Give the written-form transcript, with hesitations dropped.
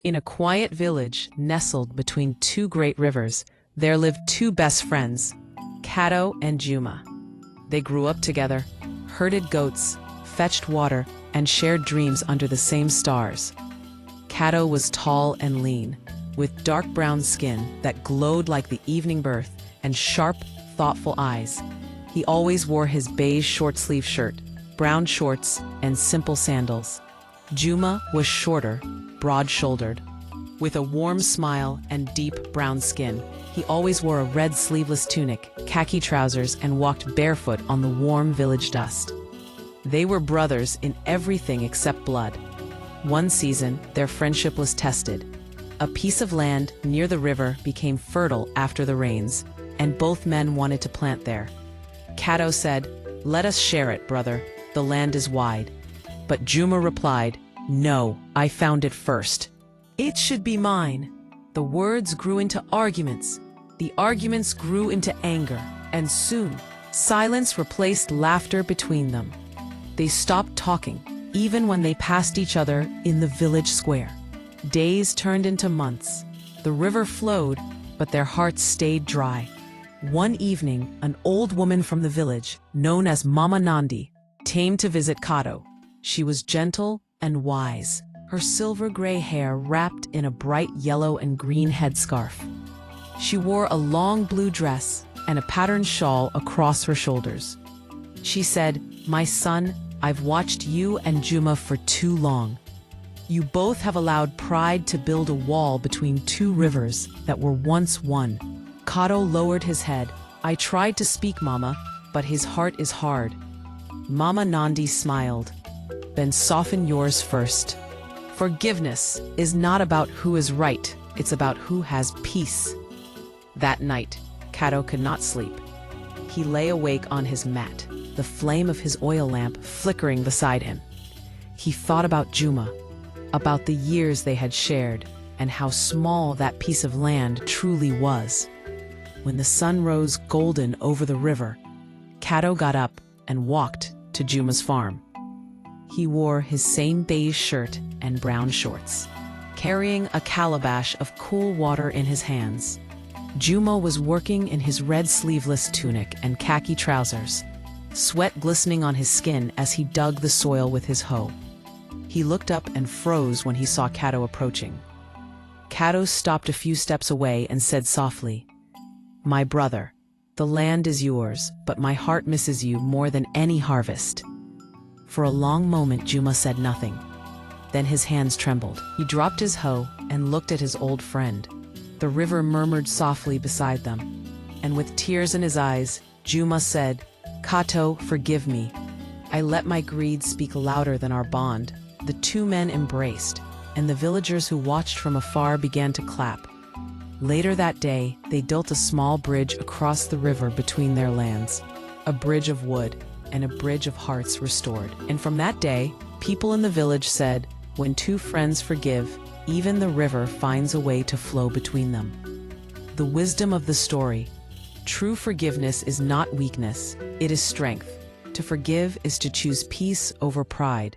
In a quiet village nestled between two great rivers, there lived two best friends, Kato and Juma. They grew up together, herded goats, fetched water, and shared dreams under the same stars. Kato was tall and lean, with dark brown skin that glowed like the evening birth and sharp, thoughtful eyes. He always wore his beige short-sleeve shirt, brown shorts, and simple sandals. Juma was shorter, broad-shouldered. With a warm smile and deep brown skin, he always wore a red sleeveless tunic, khaki trousers, and walked barefoot on the warm village dust. They were brothers in everything except blood. One season, their friendship was tested. A piece of land near the river became fertile after the rains, and both men wanted to plant there. Kato said, "Let us share it, brother. The land is wide." But Juma replied, "No, I found it first. It should be mine." The words grew into arguments. The arguments grew into anger, and soon, silence replaced laughter between them. They stopped talking, even when they passed each other in the village square. Days turned into months. The river flowed, but their hearts stayed dry. One evening, an old woman from the village, known as Mama Nandi, came to visit Kato. She was gentle and wise, her silver-gray hair wrapped in a bright yellow and green headscarf. She wore a long blue dress and a patterned shawl across her shoulders. She said, "My son, I've watched you and Juma for too long. You both have allowed pride to build a wall between two rivers that were once one." Kato lowered his head. "I tried to speak, Mama, but his heart is hard." Mama Nandi smiled. "Then soften yours first. Forgiveness is not about who is right, it's about who has peace." That night, Kato could not sleep. He lay awake on his mat, the flame of his oil lamp flickering beside him. He thought about Juma, about the years they had shared, and how small that piece of land truly was. When the sun rose golden over the river, Kato got up and walked to Juma's farm. He wore his same beige shirt and brown shorts, carrying a calabash of cool water in his hands. Juma was working in his red sleeveless tunic and khaki trousers, sweat glistening on his skin as he dug the soil with his hoe. He looked up and froze when he saw Kato approaching. Kato stopped a few steps away and said softly, "My brother, the land is yours, but my heart misses you more than any harvest." For a long moment, Juma said nothing. Then his hands trembled. He dropped his hoe and looked at his old friend. The river murmured softly beside them, and with tears in his eyes, Juma said, "Kato, forgive me. I let my greed speak louder than our bond." The two men embraced, and the villagers who watched from afar began to clap. Later that day, they built a small bridge across the river between their lands, a bridge of wood and a bridge of hearts restored. And from that day, people in the village said, "When two friends forgive, even the river finds a way to flow between them." The wisdom of the story: true forgiveness is not weakness, it is strength. To forgive is to choose peace over pride.